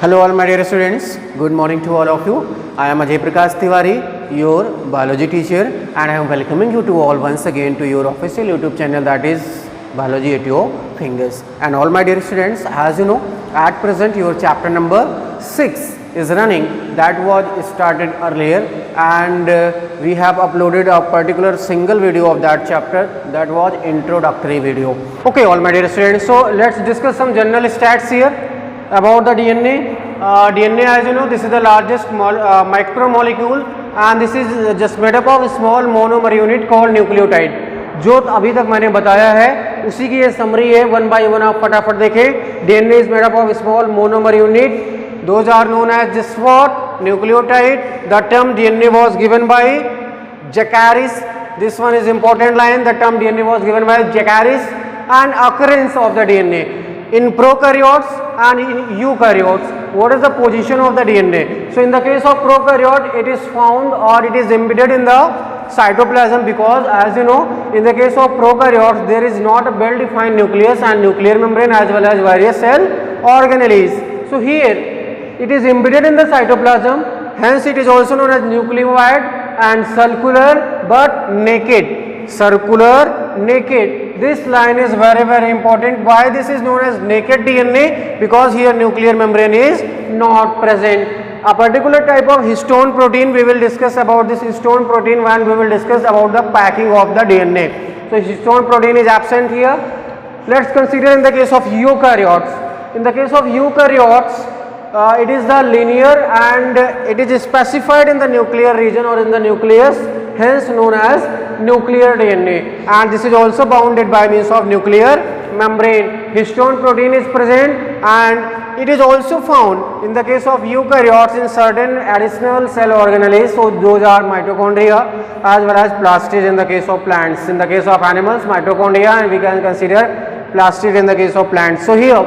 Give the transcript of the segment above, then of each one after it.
Hello all my dear students, good morning to all of you. I am Ajay Prakash Tiwari, your biology teacher, and I am welcoming you to all once again to your official YouTube channel, that is Biology at Your Fingers. And all my dear students, as you know, at present your chapter number 6 is running, that was started earlier, and we have uploaded a particular single video of that chapter, that was introductory video. Okay all my dear students, so let's discuss some general stats here about the DNA. DNA, as you know, this is the largest micromolecule and this is just made up of small monomer unit called nucleotide. जो अभी तक मैंने बताया है उसी की ये summary है, वन बाय वन आप फटाफट देखें. DNA is made up of small monomer unit, those are known as just what? Nucleotide. The term DNA was given by Jackaris. This one is important line, the term DNA was given by Jackaris. And occurrence of the DNA in prokaryotes and in eukaryotes, what is the position of the DNA? So in the case of prokaryote, it is found or it is embedded in the cytoplasm, because as you know, in the case of prokaryotes there is not a well defined nucleus and nuclear membrane as well as various cell organelles. So here it is embedded in the cytoplasm, hence it is also known as nucleoid and circular but naked. Circular, naked. This line is very important. Why this is known as naked DNA? Because here nuclear membrane is not present. A particular type of histone protein, we will discuss about this histone protein when we will discuss about the packing of the DNA. So histone protein is absent here. Let's consider in the case of eukaryotes. In the case of eukaryotes, it is the linear and it is specified in the nuclear region or in the nucleus, hence known as nuclear DNA, and this is also bounded by means of nuclear membrane. Histone protein is present and it is also found in the case of eukaryotes in certain additional cell organelles. So those are mitochondria as well as plastid in the case of plants. In the case of animals, mitochondria, and we can consider plastid in the case of plants. So here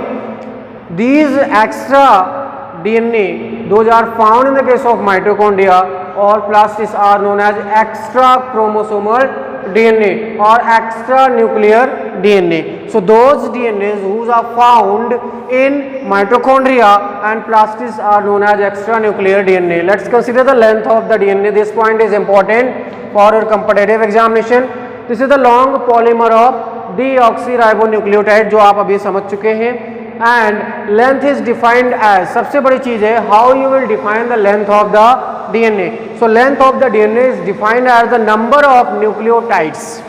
these extra DNA, those are found in the case of mitochondria or plastids, are known as extra chromosomal DNA or extra nuclear DNA. So those DNAs whose are found in mitochondria and plastids are known as extra nuclear DNA. Let's consider the length of the DNA. This point is important for your competitive examination. This is the long polymer of deoxyribonucleotide, जो आप अभी समझ चुके हैं. And length is defined as, सबसे बड़ी चीज़ है how you will define the length of the DNA. So length of the DNA is defined as the number of nucleotides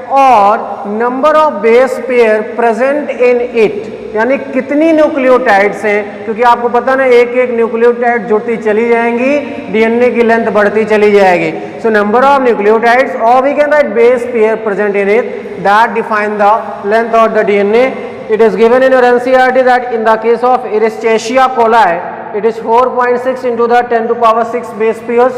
और number of base pair present in it, यानी कितनी nucleotides हैं, क्योंकि आपको पता ना एक एक न्यूक्लियोटाइड जुड़ती चली जाएंगी, डीएनए की लेंथ बढ़ती चली जाएगी. सो नंबर ऑफ न्यूक्लियोटाइड्स और we can write base pair present in it, that define the length of the DNA. It is given in your NCERT that in the case of Escherichia coli, it is 4.6 into the 10 to power 6 base pairs,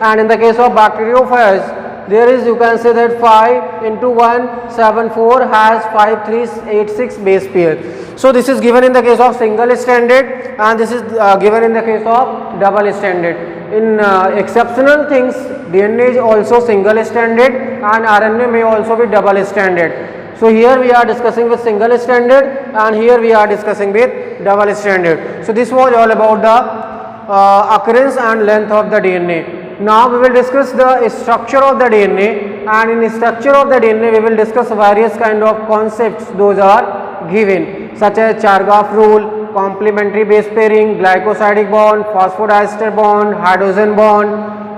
and in the case of bacteriophage, there is, you can say that 5 into 174 has 5386 base pair. So this is given in the case of single stranded and this is given in the case of double stranded. In exceptional things, DNA is also single stranded and RNA may also be double stranded. So here we are discussing with single stranded and here we are discussing with double stranded. So this was all about the occurrence and length of the DNA. Now we will discuss the structure of the DNA, and in structure of the DNA we will discuss various kind of concepts. Those are given such as Chargaff rule, complementary base pairing, glycosidic bond, phosphodiester bond, hydrogen bond,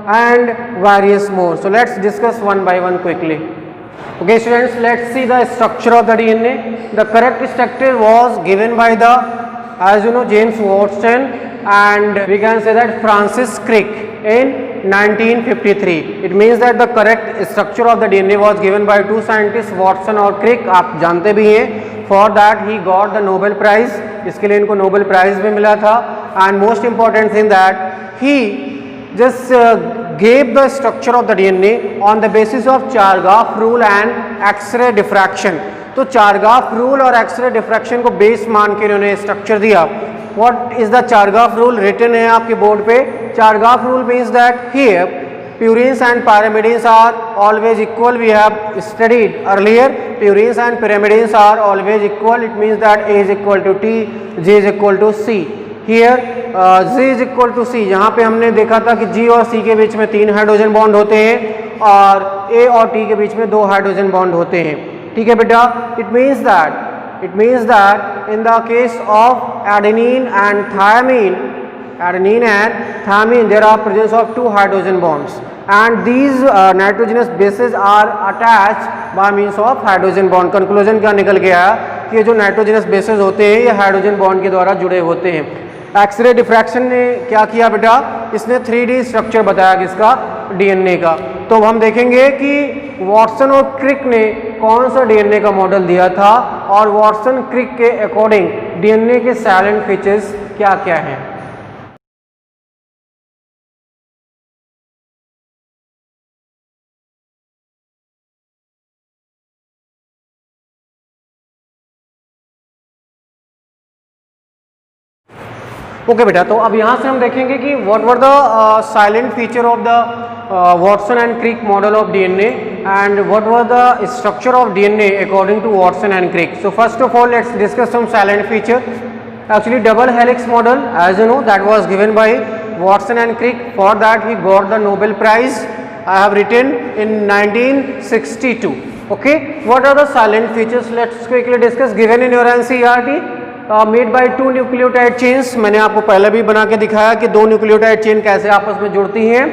and various more. So let's discuss one by one quickly. Okay students, let's see the structure of the DNA. The correct structure was given by the, as you know, James Watson and we can say that Francis Crick in 1953. It means that the correct structure of the DNA was given by two scientists, Watson और Crick. आप जानते भी हैं. For that he got the Nobel Prize. इसके लिए इनको Nobel Prize भी मिला था. And most important thing that he just gave the structure of the DNA on the basis of Chargaff rule and X-ray diffraction. तो Chargaff rule और X-ray diffraction को base मान के इन्होंने स्ट्रक्चर दिया. What is the Chargaff rule? written है आपके board पे. Chargaff rule means that here Purines and pyrimidines are always equal. We have studied earlier. Purines and pyrimidines are always equal. It means that A is equal to T, G is equal to C. Here G is equal to C. यहाँ पे हमने देखा था कि G और C के बीच में 3 hydrogen bond होते हैं और A और T के बीच में 2 हाइड्रोजन बॉन्ड होते हैं. ठीक है बेटा. It means that in the case of adenine and thymine, there are presence of 2 hydrogen bonds, and these nitrogenous bases are attached by means of hydrogen bond. Conclusion क्या निकल गया कि ये जो nitrogenous bases होते हैं ये hydrogen bond के द्वारा जुड़े होते हैं. एक्सरे डिफ्रैक्शन ने क्या किया बेटा, इसने 3D स्ट्रक्चर बताया किसका, DNA का. तो हम देखेंगे कि वॉटसन और क्रिक ने कौन सा DNA का मॉडल दिया था और वॉटसन क्रिक के अकॉर्डिंग DNA के साइलेंट फीचर्स क्या क्या हैं. ओके बेटा, तो अब यहाँ से हम देखेंगे कि what were the salient feature of the Watson and Crick model of DNA and what were the structure of DNA according to Watson and Crick. So first of all let's discuss some salient feature. Actually double helix model, as you know, that was given by Watson and Crick. For that he got the Nobel Prize. I have written in 1962. Okay, what are the silent features? Let's quickly discuss. Given in your NCERT, made by 2 nucleotide chains. मैंने आपको पहले भी बना के दिखाया कि 2 nucleotide chain कैसे आपस में जुड़ती हैं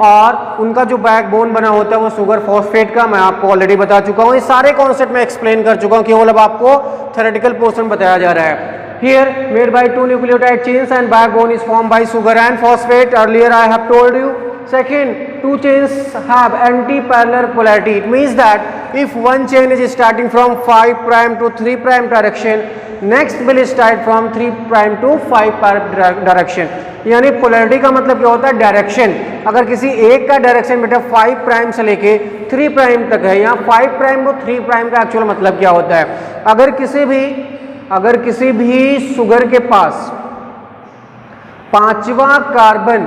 और उनका जो बैकबोन बना होता है वो सुगर फॉस्फेट का, मैं आपको ऑलरेडी बता चुका हूँ. ये सारे कॉन्सेप्ट मैं एक्सप्लेन कर चुका हूँ, केवल अब आपको थ्योरेटिकल पोर्शन बताया जा रहा है. Here made by 2 nucleotide chains and backbone is formed by sugar and phosphate. Earlier I have told you. Second, 2 chains have anti-parallel polarity. It means that if one chain is starting from 5 prime to 3 prime direction, next will start from 3 prime to 5 prime direction. यानी polarity का मतलब क्या होता है, direction. अगर किसी एक का डायरेक्शन बेटा 5 प्राइम से लेके 3 प्राइम तक है, यहाँ 5 प्राइम को 3 प्राइम का एक्चुअल मतलब क्या होता है. अगर किसी भी सुगर के पास 5वां कार्बन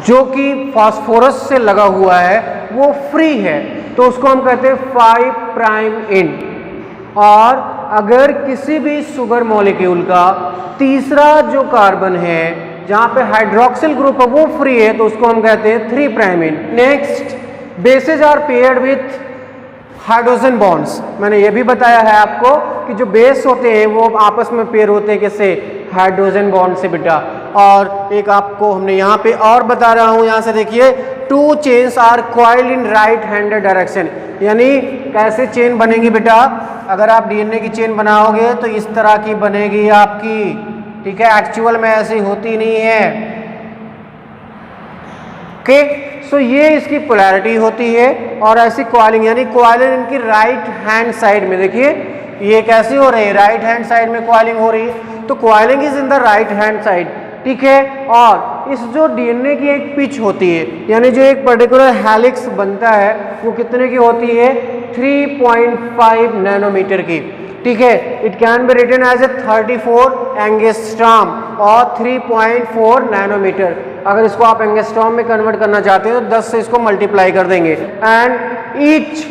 जो कि फास्फोरस से लगा हुआ है वो फ्री है तो उसको हम कहते हैं 5 प्राइम इन. और अगर किसी भी शुगर मॉलिक्यूल का तीसरा जो कार्बन है जहां पे हाइड्रोक्सिल ग्रुप है वो फ्री है तो उसको हम कहते हैं 3 prime in. Next, bases are paired with hydrogen bonds. मैंने ये भी बताया है आपको कि जो बेस होते हैं वो आपस में पेयर होते हैं किससे, हाइड्रोजन बॉन्ड से बेटा. और एक आपको हमने यहाँ पे और बता रहा हूँ, यहाँ से देखिए 2 chains are coiled in right handed direction. यानी कैसे चेन बनेगी बेटा, अगर आप DNA की चेन बनाओगे तो इस तरह की बनेगी आपकी. ठीक है, एक्चुअल में ऐसी होती नहीं है. ओके, सो ये इसकी पोलैरिटी होती है और ऐसी कॉइलिंग, यानी कॉइलिंग इनकी राइट हैंड साइड में. देखिए ये कैसी हो रही है, राइट हैंड साइड में कॉइलिंग हो रही है तो coiling is in the right hand side. ठीक है, और इस जो DNA की एक पिच होती है यानी जो एक पर्टिकुलर हेलिक्स बनता है वो कितने की होती है, 3.5 नैनोमीटर की. ठीक है, it can be written as a 34 angstrom और 3.4 नैनोमीटर. अगर इसको आप एंगस्ट्रॉम में कन्वर्ट करना चाहते हैं तो 10 से इसको मल्टीप्लाई कर देंगे. And each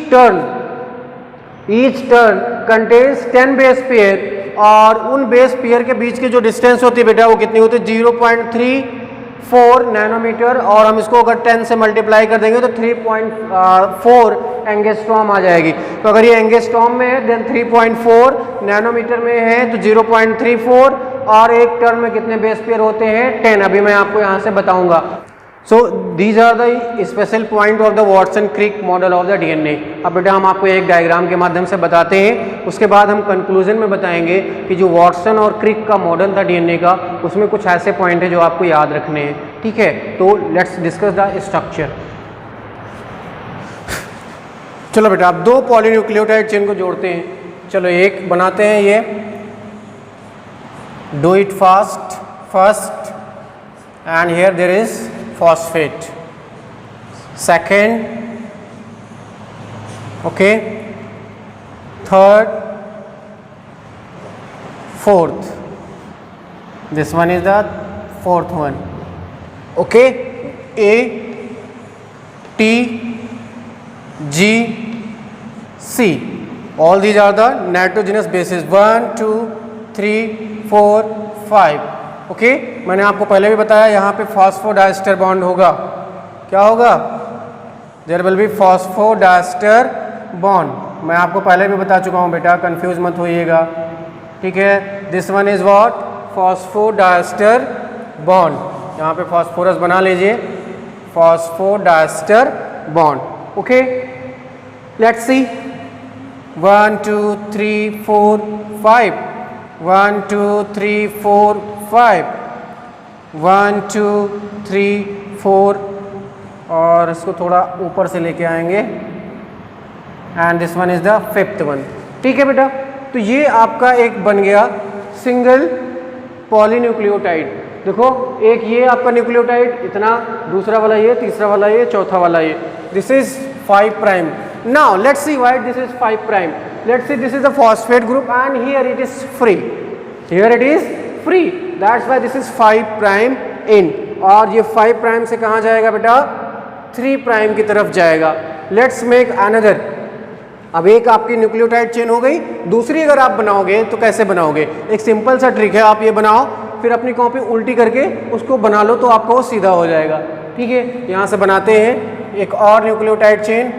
turn contains 10 base pair और उन बेस पेयर के बीच की जो डिस्टेंस होती है बेटा वो कितनी होती है, 0.34 नैनोमीटर. और हम इसको अगर 10 से मल्टीप्लाई कर देंगे तो 3.4 एंगस्ट्रॉम आ जाएगी. तो अगर ये एंगस्ट्रॉम में है देन 3.4 नैनोमीटर में है तो 0.34 और एक टर्न में कितने बेस पेयर होते हैं, 10. अभी मैं आपको यहाँ से बताऊंगा. So these are the special point of the Watson Crick model of the DNA. अब बेटा हम आपको एक डायग्राम के माध्यम से बताते हैं, उसके बाद हम कंक्लूजन में बताएंगे कि जो वॉटसन और क्रिक का मॉडल था DNA का उसमें कुछ ऐसे पॉइंट है जो आपको याद रखने हैं. ठीक है, तो लेट्स डिस्कस द स्ट्रक्चर. चलो बेटा आप 2 पॉलीन्यूक्लियोटाइड चेन को जोड़ते हैं. चलो एक बनाते हैं, ये do it first and here there is phosphate. Second, okay, third, fourth. This one is the 4th one. Okay, A, T, G, C. All these are the nitrogenous bases. 1, 2, 3, 4, 5. Okay, मैंने आपको पहले भी बताया यहाँ पे फॉस्फोडाइस्टर बॉन्ड होगा. क्या होगा? There will be phosphodiester bond. मैं आपको पहले भी बता चुका हूँ बेटा, कंफ्यूज मत होइएगा. ठीक है, this one is what? Phosphodiester bond. यहाँ पे फॉस्फोरस बना लीजिए, phosphodiester bond. Okay, let's see. 1, 2, 3, 4, 5. 1, 2, 3, 4, 5. 1, 2, 3, 4. और इसको थोड़ा ऊपर से लेके आएंगे. And this one is the fifth one. ठीक है बेटा, तो ये आपका एक बन गया सिंगल पॉलीन्यूक्लियोटाइड. देखो, एक ये आपका न्यूक्लियोटाइड इतना, दूसरा वाला ये, तीसरा वाला ये, चौथा वाला ये. This is 5 prime. Now let's see why this is 5 prime. Let's see, this is the phosphate group and here it is free. Here it is free. That's why this is 5 prime end. और ये 5 prime से कहाँ जाएगा बेटा? 3 prime की तरफ जाएगा. Let's make another. अब एक आपकी न्यूक्लियोटाइड चेन हो गई, दूसरी अगर आप बनाओगे तो कैसे बनाओगे? एक सिंपल सा ट्रिक है, आप ये बनाओ, फिर अपनी कॉपी उल्टी करके उसको बना लो तो आपको सीधा हो जाएगा. ठीक है, यहाँ से बनाते हैं एक और न्यूक्लियोटाइड चेन.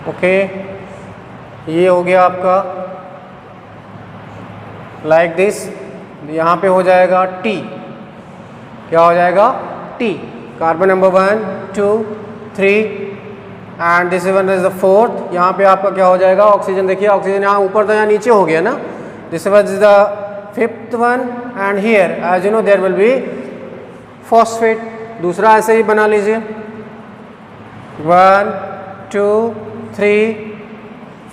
ओके, ये हो गया आपका लाइक दिस. यहाँ पे हो जाएगा T. क्या हो जाएगा? T. Carbon number 1, 2, 3 and this one is the fourth. यहाँ पे आपका क्या हो जाएगा? ऑक्सीजन. देखिए, ऑक्सीजन यहाँ ऊपर था, यहाँ नीचे हो गया ना. This one is the fifth one and here as you know there will be phosphate. दूसरा ऐसे ही बना लीजिए. 1, 2, 3,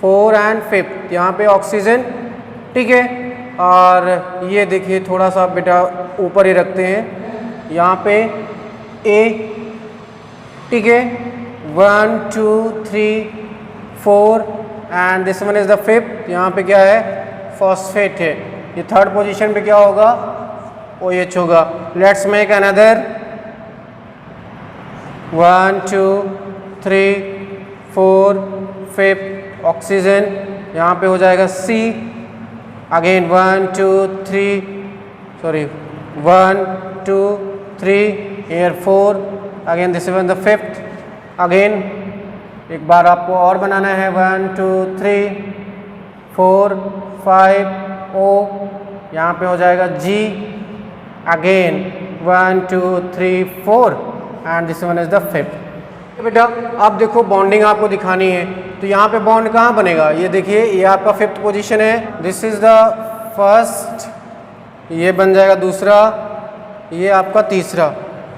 4 एंड फिफ्थ. यहाँ पे ऑक्सीजन. ठीक है, और ये देखिए थोड़ा सा बेटा ऊपर ही रखते हैं. यहाँ पे A. ठीक है, 1, 2, 3, 4 and this one is the fifth. यहाँ पे क्या है? फॉस्फेट है. ये थर्ड पोजीशन पे क्या होगा? OH होगा. Let's make another. 1, 2, 3, 4 fifth oxygen. यहाँ पे हो जाएगा C. Again 1, 2, 3, sorry 1, 2, 3, here 4. Again this one the fifth. Again एक बार आपको और बनाना है. 1, 2, 3, 4, 5 O. यहाँ पे हो जाएगा G. Again 1, 2, 3, 4 and this one is the fifth. बेटा अब देखो, बॉन्डिंग आपको दिखानी है, तो यहाँ पे बॉन्ड कहाँ बनेगा? ये देखिए, ये आपका फिफ्थ पोजीशन है. This is the first. ये बन जाएगा दूसरा, ये आपका तीसरा.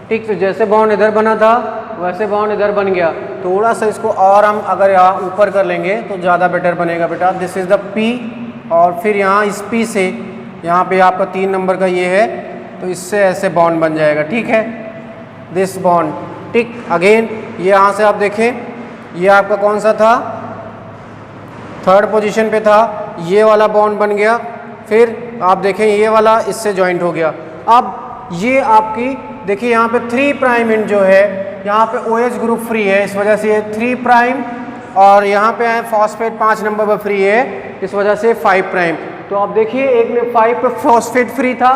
ठीक, तो जैसे बॉन्ड इधर बना था वैसे बॉन्ड इधर बन गया. थोड़ा सा इसको और हम अगर यहाँ ऊपर कर लेंगे तो ज़्यादा बेटर बनेगा बेटा. This is the P. और फिर यहाँ इस P से यहाँ पे आपका 3 नंबर का ये है, तो इससे ऐसे बॉन्ड बन जाएगा. ठीक है, दिस बॉन्ड. ठीक, अगेन ये यहाँ से आप देखें, ये आपका कौन सा था? थर्ड पोजीशन पे था. ये वाला बॉन्ड बन गया. फिर आप देखें, ये वाला इससे जॉइंट हो गया. अब ये आपकी देखिए, यहाँ पे 3 प्राइम इंड जो है, यहाँ पे OH ग्रुप फ्री है, इस वजह से ये 3 प्राइम. और यहाँ पे है फॉस्फेट 5 नंबर पर फ्री है, इस वजह से 5 प्राइम. तो आप देखिए, एक में 5 पे फॉस्फेट फ्री था,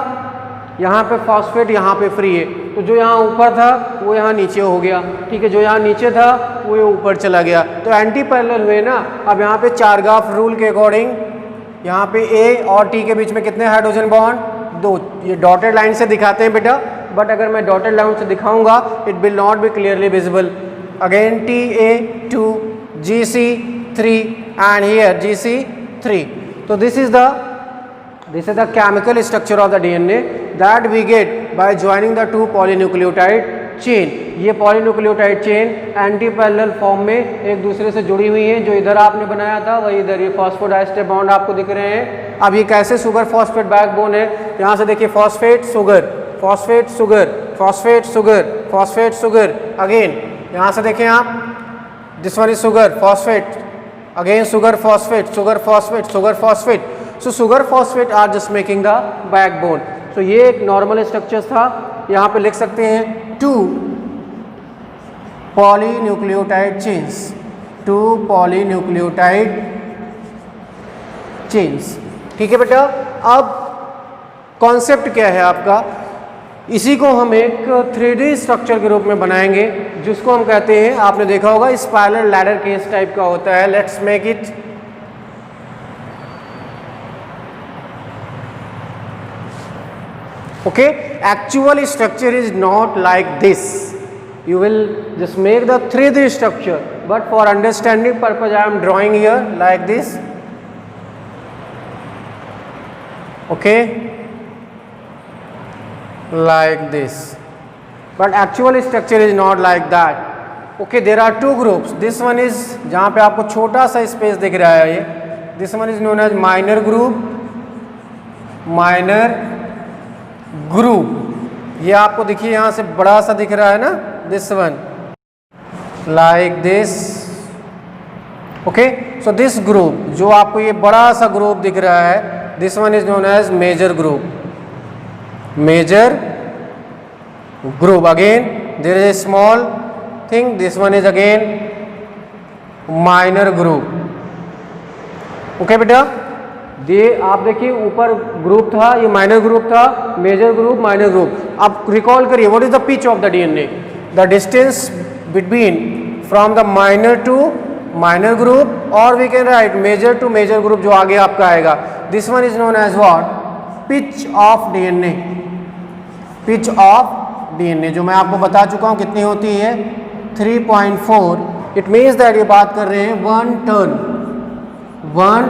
यहाँ पे फॉस्फेट यहाँ पे फ्री है. तो जो यहाँ ऊपर था वो यहाँ नीचे हो गया. ठीक है, जो यहाँ नीचे था वो ये ऊपर चला गया. तो एंटी पैरेलल हुए ना. अब यहाँ पे चारगाफ रूल के अकॉर्डिंग यहाँ पे A और T के बीच में कितने हाइड्रोजन बॉन्ड? 2. ये डॉटेड लाइन से दिखाते हैं बेटा, बट अगर मैं डॉटेड लाइन से दिखाऊंगा it will not be clearly visible. Again Ta2, Gc3 and here Gc3. तो this is the chemical structure of the DNA that we get by joining the 2 polynucleotide chain. ये polynucleotide chain anti parallel form में एक दूसरे से जुड़ी हुई है. जो इधर आपने बनाया था वही इधर ये फॉस्फोडाइस्टर बॉन्ड आपको दिख रहे हैं. अब ये कैसे सुगर फॉस्फेट बैकबोन है? यहाँ से देखिए, phosphate sugar, phosphate sugar, phosphate sugar, phosphate sugar. Again यहाँ से देखें आप, this one is sugar phosphate, again sugar phosphate, sugar phosphate, sugar phosphate. So sugar phosphate are just making the backbone. सो ये एक नॉर्मल स्ट्रक्चर था। यहाँ पे लिख सकते हैं 2 पॉलीन्यूक्लियोटाइड चेन्स, 2 पॉलीन्यूक्लियोटाइड चेन्स। ठीक है बेटा, अब कॉन्सेप्ट क्या है आपका, इसी को हम एक 3D स्ट्रक्चर के रूप में बनाएंगे, जिसको हम कहते हैं, आपने देखा होगा स्पाइरल लैडर केस टाइप का होता है। Let's make it. Okay, actual structure is not like this. You will just make the 3D structure, but for understanding purpose I am drawing here like this. Okay, like this, but actual structure is not like that. Okay, there are two groups. This one is, जहाँ पे आपको छोटा सा space दिख रहा है, ये this one is known as minor group, minor group। ये आपको देखिए यहाँ से बड़ा सा दिख रहा है ना, this one like this। okay, so this group, जो आपको ये बड़ा सा ग्रुप दिख रहा है, this one is known as major group, major group। again there is a small thing, this one is again minor group। okay बेटा, ये आप देखिए ऊपर ग्रुप था, ये माइनर ग्रुप था, मेजर ग्रुप, माइनर ग्रुप। अब रिकॉल करिए, what is the pitch of the DNA, the distance between from the minor to minor group, और we can write major to major group जो आगे आपका आएगा। This one is known as what, pitch of DNA, pitch of DNA, जो मैं आपको बता चुका हूं कितनी होती है, 3.4। इट मीन्स दैट ये बात कर रहे हैं 1 टर्न, 1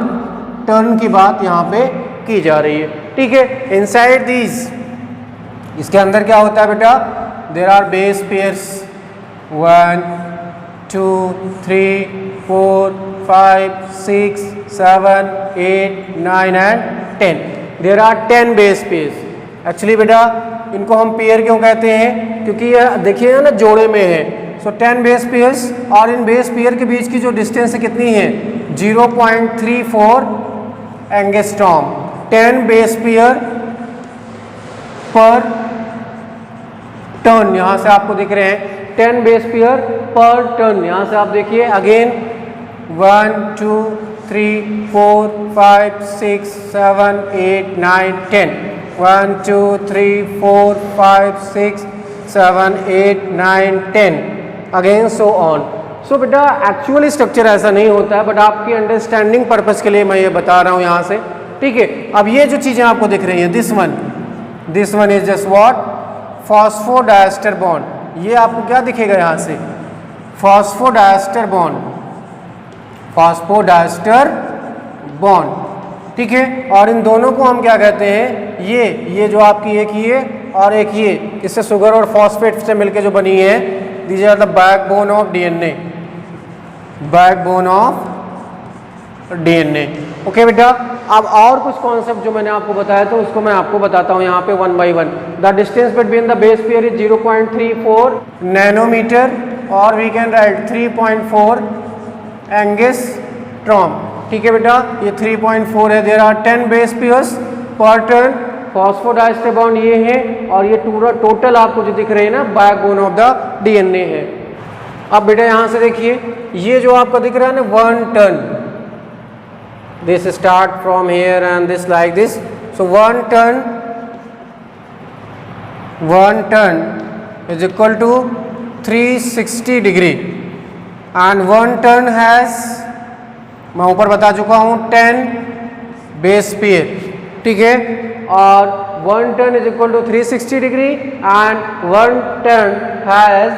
टर्न की बात यहाँ पे की जा रही है। ठीक है, इनसाइड दीज, इसके अंदर क्या होता है बेटा, there are base pairs 1 2 3 4 5 6 7 8 9 and 10। There are 10 base pairs. Actually बेटा इनको हम पेयर क्यों कहते हैं, क्योंकि ये देखिए ना जोड़े में है। सो 10 बेस पेयर्स, और इन बेस पेयर के बीच की जो डिस्टेंस है कितनी है, 0.34 एंगस्ट्रॉम। 10 बेस पेयर पर टर्न, यहां से आपको दिख रहे हैं 10 बेस पेयर पर टर्न। यहां से आप देखिए अगेन 1 2 3 4 5 6 7 8 9 10, 1 2 3 4 5 6 7 8 9 10, अगेन सो ऑन। सो बेटा एक्चुअल स्ट्रक्चर ऐसा नहीं होता है, बट आपकी अंडरस्टैंडिंग पर्पस के लिए मैं ये बता रहा हूँ यहाँ से। ठीक है, अब ये जो चीज़ें आपको दिख रही हैं, this one is just what, phosphodiester bond. ये आपको क्या दिखेगा यहाँ से, फॉस्फोडाइस्टर बॉन्ड, फॉस्फोडाइस्टर बॉन्ड। ठीक है, और इन दोनों को हम क्या कहते हैं, ये जो आपकी एक ये और एक ये, इससे शुगर और फॉस्फेट से मिलके जो बनी है, these are the backbone of DNA, backbone of DNA. Okay बेटा, अब और कुछ कॉन्सेप्ट जो मैंने आपको बताया तो उसको मैं आपको बताता हूँ यहाँ पे 1 by 1। The distance between the base pair is 0.34 nanometre, और वी कैन राइट 3.4 एंगस्ट्रॉम। ठीक है बेटा, ये 3.4 है। There are 10 base pairs per turn, phosphodiester bond ये है, और ये टोटल आपको जो दिख रहे हैं ना, बैकबोन ऑफ द डीएनए है। अब बेटा यहां से देखिए, ये जो आपका दिख रहा है ना 1 turn, this start from here and this like this. So 1 turn is equal to 360 degree, and 1 turn has, मैं ऊपर बता चुका हूं, 10 बेस पेयर। ठीक है, और 1 turn is equal to 360 degree and 1 turn has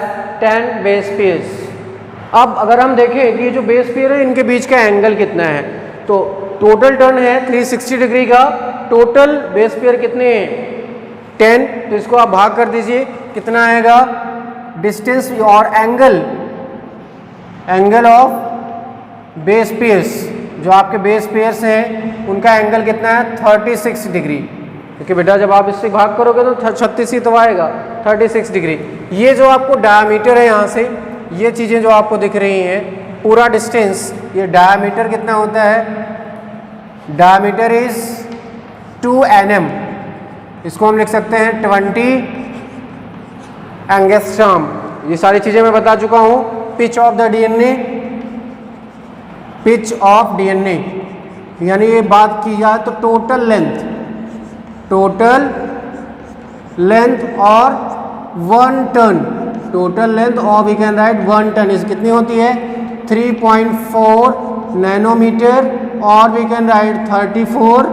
10 base pairs. अब अगर हम देखें कि ये जो बेस पेयर है इनके बीच का एंगल कितना है, तो टोटल टर्न है 360 डिग्री का, टोटल बेस पेयर कितने हैं 10, तो इसको आप भाग कर दीजिए, कितना आएगा डिस्टेंस और एंगल ऑफ बेस पेयर्स, जो आपके बेस पेयर्स हैं उनका एंगल कितना है 36 डिग्री, क्योंकि बेटा जब आप इससे भाग करोगे तो 36 ही तो आएगा, 36 डिग्री। ये जो आपको डायमीटर है यहाँ से, ये चीज़ें जो आपको दिख रही हैं, पूरा डिस्टेंस, ये डायमीटर कितना होता है, डायमीटर इज 2 nm, इसको हम लिख सकते हैं 20 एंगस्ट्रॉम। ये सारी चीजें मैं बता चुका हूं। Pitch of the DNA, pitch of DNA यानी ये बात की जाए तो टोटल लेंथ और 1 टन, टोटल लेंथ और वी कैन राइट 1 टन इस कितनी होती है 3.4 नैनोमीटर और वी कैन राइट 34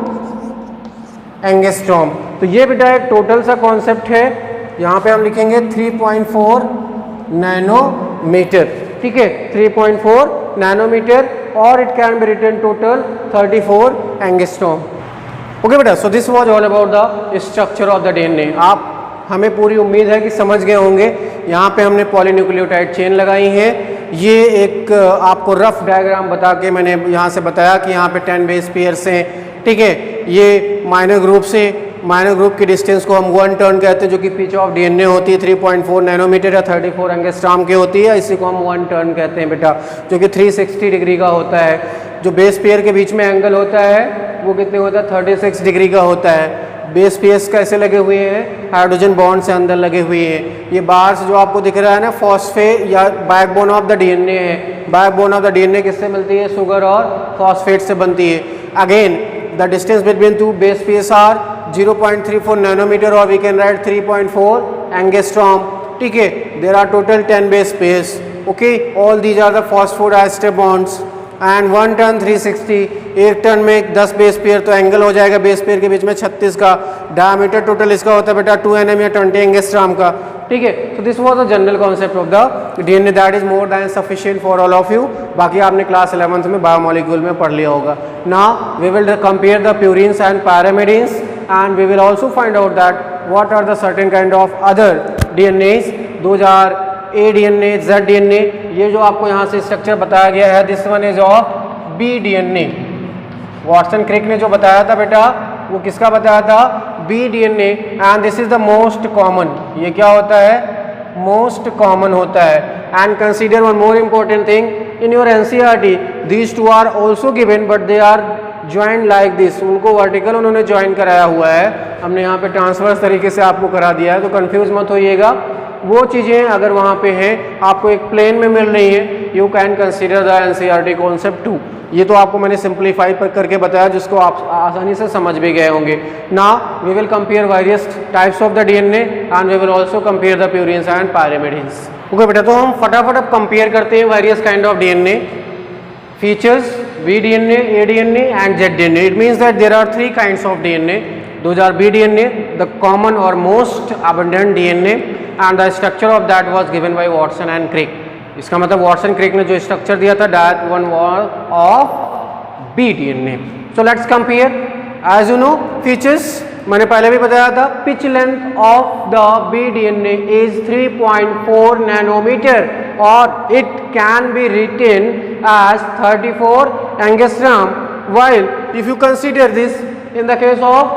एंगस्ट्रॉम। तो ये बेटा एक टोटल सा कॉन्सेप्ट है, यहाँ पे हम लिखेंगे 3.4 नैनोमीटर, ठीक है 3.4 नैनोमीटर और it can be written total 34 angstrom. Okay बेटा, so this was all about the structure of the DNA. आप हमें पूरी उम्मीद है कि समझ गए होंगे। यहाँ पे हमने पॉलीन्यूक्लियोटाइड चेन लगाई है। ये एक आपको रफ डायग्राम बता के मैंने यहाँ से बताया कि यहाँ पे 10 बेस पेयर्स हैं, ठीक है। ये माइनर ग्रुप की डिस्टेंस को हम 1 टर्न कहते हैं, जो कि पिच ऑफ डीएनए होती है 3.4 नैनोमीटर या 34 एंगस्ट्रॉम की होती है। इसी को हम 1 टर्न कहते हैं बेटा, जो कि 360 डिग्री का होता है। जो बेस पेयर के बीच में एंगल होता है वो कितने होता है 36 डिग्री का होता है। बेस पेयर्स कैसे लगे हुए हैं, हाइड्रोजन बॉन्ड से अंदर लगे हुए हैं। ये बाहर से जो आपको दिख रहा है ना फॉस्फेट या बैकबोन ऑफ द डीएनए है। बैकबोन ऑफ द डीएनए किससे मिलती है, शुगर और फॉस्फेट से बनती है। Again the distance between two base pairs are 0.34 nanometre और वी कैन राइट 3.4 एंगस्ट्रॉम, ठीक है। There are total 10 base pairs, okay. All these are the phosphodiester bonds and 1 turn 360, 1 turn में 10 बेस पेयर, तो angle हो जाएगा base pair के बीच में 36 का। डायमीटर टोटल इसका होता है बेटा 2 nm या 20 एंगस्ट्रॉम का, ठीक है। तो this was the general concept of the DNA, that is more than sufficient for all of you. बाकी आपने क्लास 11th में बायोमोलिक्यूल में पढ़ लिया होगा। Now we will compare the purines and pyrimidines and we will also find out that what are the certain kind of other DNAs. Those are A DNA, Z DNA। ये जो आपको यहाँ से स्ट्रक्चर बताया गया है, this one is of B DNA। Watson Crick ने जो बताया था बेटा वो किसका बताया था, B DNA, and this is the most common. ये क्या होता है, मोस्ट कॉमन होता है। And consider one more important thing in your NCERT, these two are also given but they are joint like this. उनको वर्टिकल उन्होंने join कराया हुआ है, हमने यहाँ पे ट्रांसवर्स तरीके से आपको करा दिया है, तो कंफ्यूज मत होइएगा। वो चीज़ें अगर वहाँ पे हैं आपको एक प्लेन में मिल रही हैं, you can consider the NCERT concept 2। ये तो आपको मैंने सिंप्लीफाई पर करके बताया, जिसको आप आसानी से समझ भी गए होंगे। Now we will compare various types of the DNA and we will also compare the purines and pyrimidines. Okay बेटा, तो हम फटाफट अब कंपेयर करते हैं various kind of DNA features, B DNA, A DNA and Z DNA. It means that there are 3 kinds of DNA. Those are B DNA, the common or most abundant DNA, and the structure of that was given by Watson and Crick. इसका मतलब Watson Crick ने जो structure दिया था, that one was of B DNA. So let's compare. As you know, features मैंने पहले भी बताया था, pitch length of the B DNA is 3.4 nanometre और it can be written as 34 angstrom, while if you consider this in the case of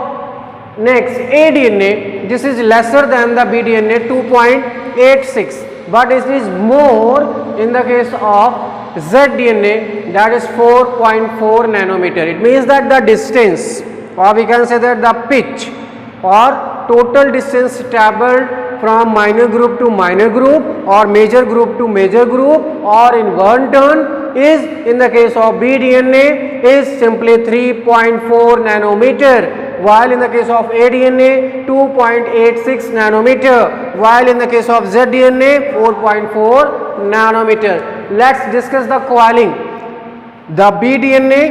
next A DNA, this is lesser than the B DNA 2.86, but it is more in the case of Z DNA, that is 4.4 nanometer. It means that the distance, or we can say that the pitch or total distance traveled from minor group to minor group or major group to major group or in 1 turn is in the case of B DNA is simply 3.4 nanometer, while in the case of A DNA 2.86 nanometer, while in the case of Z DNA 4.4 nanometer. Let's discuss the coiling. The B DNA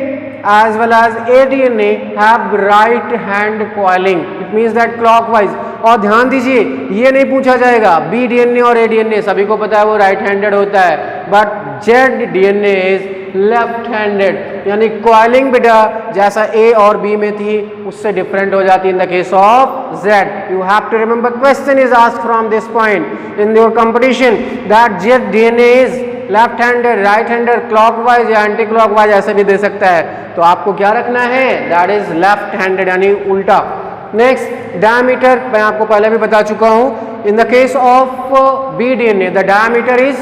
as well as A DNA have right hand coiling. It means that clockwise. और ध्यान दीजिए, ये नहीं पूछा जाएगा B DNA और A DNA सभी को पता है वो राइट हैंडेड होता है, but Z DNA is left handed, यानी कॉइलिंग बेटा जैसा A और B में थी उससे डिफरेंट हो जाती है in the case of Z. You have to remember, question is asked from this point in your competition that Z DNA is left handed, right handed, clockwise या एंटी क्लॉकवाइज ऐसे भी दे सकता है, तो आपको क्या रखना है, दैट इज लेफ्ट हैंडेड यानी उल्टा. नेक्स्ट, डायमीटर मैं आपको पहले भी बता चुका हूं. इन the case of B DNA the diameter is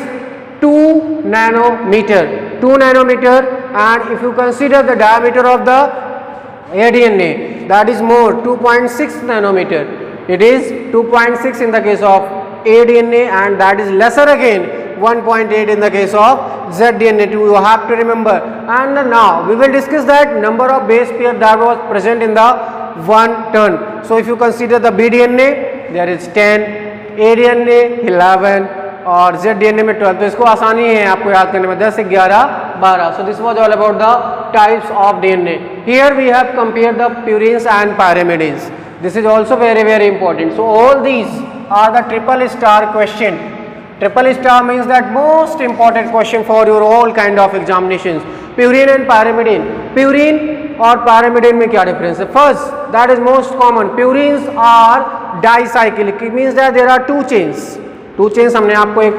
2 nanometer, 2 nanometer, and if you consider the diameter of the ADNA, that is more 2.6 nanometer. It is 2.6 in the case of ADNA and that is lesser again 1.8 in the case of ZDNA. You have to remember. And now we will discuss that number of base pair that was present in the one turn. So if you consider the BDNA, there is 10, ADNA 11 और ZDNA में 12. तो इसको आसानी है आपको याद करने में, 10, 11, 12. So this was all about the types of DNA. Here we have compared the purines and pyrimidines. This is also very very important. So all these are the triple star question. Triple star means that most important question for your all kind of examinations. Purine and pyrimidine. Purine और pyrimidine में क्या difference है? First, that is most common. Purines are dicyclic. It means that there are two chains. To chains हमने आपको एक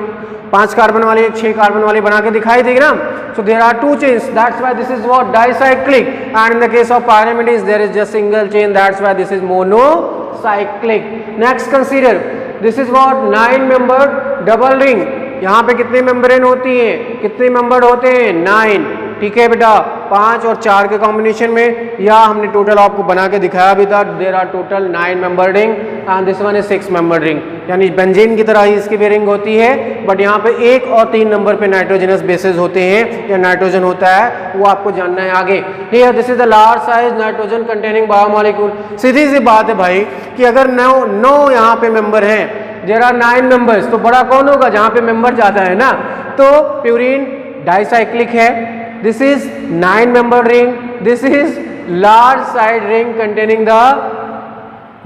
5 carbon वाली, एक 6 carbon वाली बना के दिखाई देगी ना. So there are two chains, that's why this is what dicyclic. And in the case of pyrimidines there is just single chain, that's why this is monocyclic. Next consider, this is what 9 member double ring. यहाँ पे कितने membrane होती है, कितने member होते हैं? 9. ठीक है बेटा, 5 और 4 के कॉम्बिनेशन में, या हमने टोटल आपको बना के दिखाया भी था. There are total 9 member ring and this one is 6 member ring. यानी बेंजीन की तरह ही इसकी भी रिंग होती है, बट यहाँ पे 1 और 3 नंबर पे नाइट्रोजनस बेसेस होते हैं या नाइट्रोजन होता है, वो आपको जानना है आगे. Here this is the large size nitrogen containing biomolecule. सीधी सी बात है भाई कि अगर 9 यहाँ पे मेंबर हैं, देयर आर 9 मेंबर्स, तो बड़ा कौन होगा जहाँ पे मेंबर जाता है ना. तो प्यूरिन डाइसाइक्लिक है. This is 9 member ring. This is large side ring containing the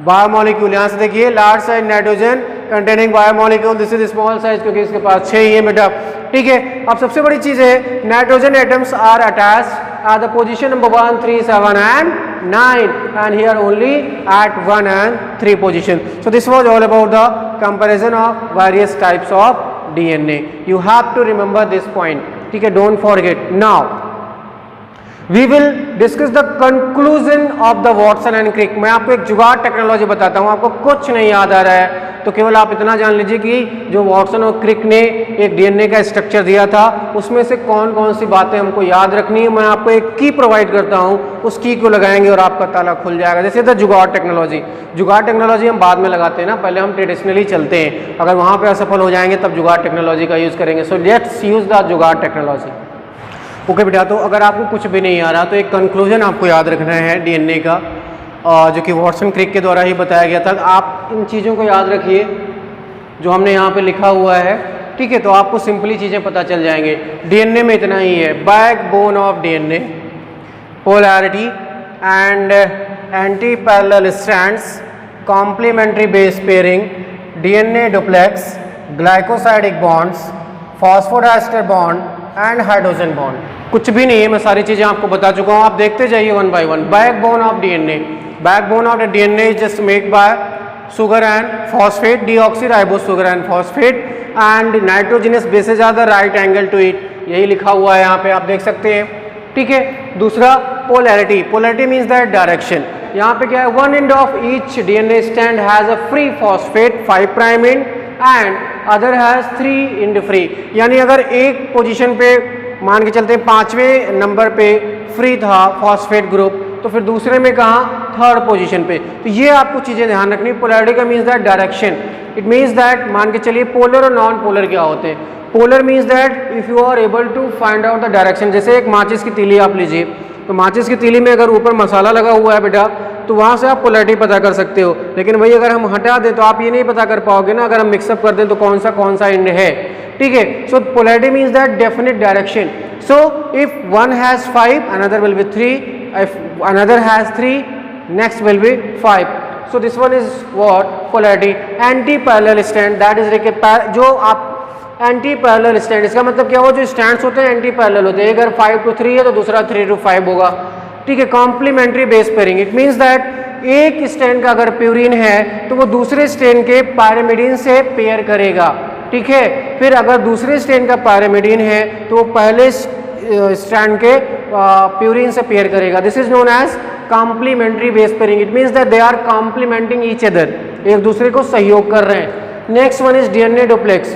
biomolecule. यहाँ से देखिए, large size nitrogen containing biomolecule. This is small size क्योंकि इसके पास 6 ही है बेटा. ठीक है. अब सबसे बड़ी चीज है, nitrogen atoms are attached at the position number 1, 3, 7 and 9 and here only at 1 and 3 position. So this was all about the comparison of various types of DNA. You have to remember this point. ठीक है, don't forget. Now we will discuss the conclusion of the Watson and Crick. मैं आपको एक जुगाड़ technology बताता हूँ. आपको कुछ नहीं याद आ रहा है तो केवल आप इतना जान लीजिए कि जो वॉटसन और क्रिक ने एक डीएनए का स्ट्रक्चर दिया था, उसमें से कौन कौन सी बातें हमको याद रखनी है. मैं आपको एक की प्रोवाइड करता हूँ, उस की को लगाएंगे और आपका ताला खुल जाएगा. जैसे द जुगाड़ टेक्नोलॉजी. जुगाड़ टेक्नोलॉजी हम बाद में लगाते हैं ना, पहले हम ट्रेडिशनली चलते हैं. अगर वहाँ पर असफल हो जाएंगे तब जुगाड़ टेक्नोलॉजी का यूज़ करेंगे. सो लेट्स यूज़ द जुगाड़ टेक्नोलॉजी. ओके बेटा, तो अगर आपको कुछ भी नहीं आ रहा तो एक कंक्लूजन आपको याद रखना है डीएनए का, जो कि वॉटसन क्रिक के द्वारा ही बताया गया था. आप इन चीज़ों को याद रखिए जो हमने यहाँ पे लिखा हुआ है. ठीक है, तो आपको सिंपली चीज़ें पता चल जाएंगे. डीएनए में इतना ही है. Backbone of DNA, polarity and anti parallel strands, complementary base pairing, DNA duplex, glycosidic bonds, phosphodiester bond and hydrogen bond. कुछ भी नहीं है, मैं सारी चीज़ें आपको बता चुका हूँ. आप देखते जाइए one by one. Backbone of DNA. Backbone of the DNA is just made by sugar and phosphate, deoxyribose sugar and phosphate and nitrogenous bases are the right angle to it. यही लिखा हुआ है यहाँ पे, आप देख सकते हैं. ठीक है. दूसरा polarity. Polarity means that direction. यहाँ पे क्या है, one end of each DNA strand has a free phosphate 5 prime end and other has 3 end free. यानी अगर एक पोजीशन पे मान के चलते हैं 5वें नंबर पे फ्री था फॉस्फेट ग्रुप, तो फिर दूसरे में कहाँ, 3rd पोजीशन पे. तो ये आपको चीज़ें ध्यान रखनी. पोलैरिटी का means that direction. It means that मान के चलिए पोलर और नॉन पोलर क्या होते हैं. Polar means that if you are able to find out the direction. जैसे एक माचिस की तीली आप लीजिए, तो माचिस की तीली में अगर ऊपर मसाला लगा हुआ है बेटा, तो वहाँ से आप पोलैरिटी पता कर सकते हो. लेकिन वही अगर हम हटा दें तो आप ये नहीं पता कर पाओगे ना, अगर हम मिक्सअप कर दें तो कौन सा एंड है. ठीक है. So polarity means that definite direction. So if one has 5, another will be 3. if another has 3, next will be 5. so this one is what polarity. anti parallel strand, that is जो आप anti parallel stand, इसका मतलब क्या हुआ, जो stands होते हैं anti parallel होते हैं. अगर 5 to 3 है तो दूसरा 3 to 5 होगा. ठीक है. Complementary base pairing. It means that एक स्टैंड का अगर प्यूरिन है तो वो दूसरे स्टैंड के पायरिमिडीन से पेयर करेगा. ठीक है. फिर अगर दूसरे स्टैंड का पायरिमिडीन है तो वो पहले स्ट्रैंड के प्यूरिन से पेयर करेगा. This is known as complementary base pairing. It means that they are complementing each other, एक दूसरे को सहयोग कर रहे हैं. Next one is DNA duplex.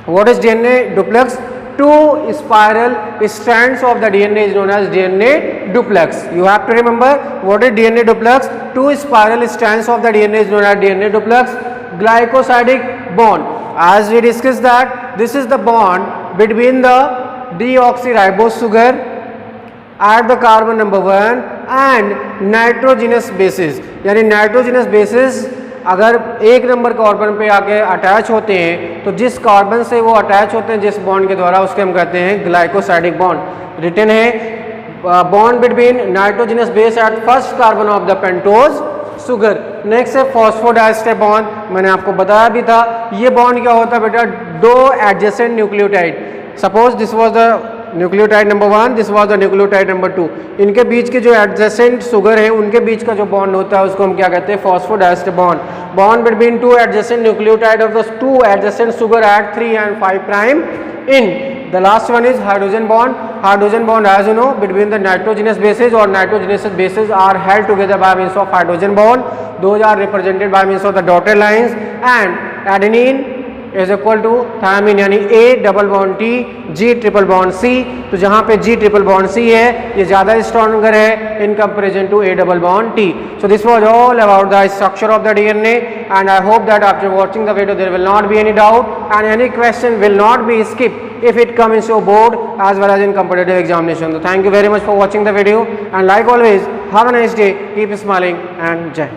What is DNA duplex? two spiral strands of the DNA is known as DNA duplex. You have to remember what is DNA duplex. Two spiral strands of the DNA is known as DNA duplex. Glycosidic bond, as we discussed that this is the bond between the deoxyribose sugar at the carbon number 1 and nitrogenous bases. यानी nitrogenous basis अगर एक number carbon पे आके attach होते हैं तो जिस carbon से वो अटैच होते हैं जिस बॉन्ड के द्वारा उसके हम कहते हैं ग्लाइकोसाइडिक बॉन्ड. रिटन है bond between nitrogenous base at first carbon of the pentose sugar. Next है फॉस्फोडाइस्टर बॉन्ड. मैंने आपको बताया भी था ये बॉन्ड क्या होता है बेटा, दो adjacent nucleotide. Suppose this was the nucleotide number 1, this was the nucleotide number 2. इनके बीच के जो एडजेसेंट सुगर है उनके बीच का जो बॉन्ड होता है उसको हम क्या कहते हैं, phosphodiester bond. Bond between two adjacent nucleotide of the two adjacent sugar at 3 and 5 prime in. The last one is hydrogen bond. Hydrogen bond, as you know, between the nitrogenous bases or nitrogenous bases are held together by means of hydrogen bond. Those are represented by means of the dotted lines. And adenine is equal to thymine यानी A double bond T G triple bond C. तो जहाँ पे G triple bond C है ये ज़्यादा stronger है in comparison to A double bond T. So this was all about the structure of the DNA, and I hope that after watching the video there will not be any doubt and any question will not be skipped if it comes into your board as well as in competitive examination. So thank you very much for watching the video, and like always have a nice day, keep smiling and jai.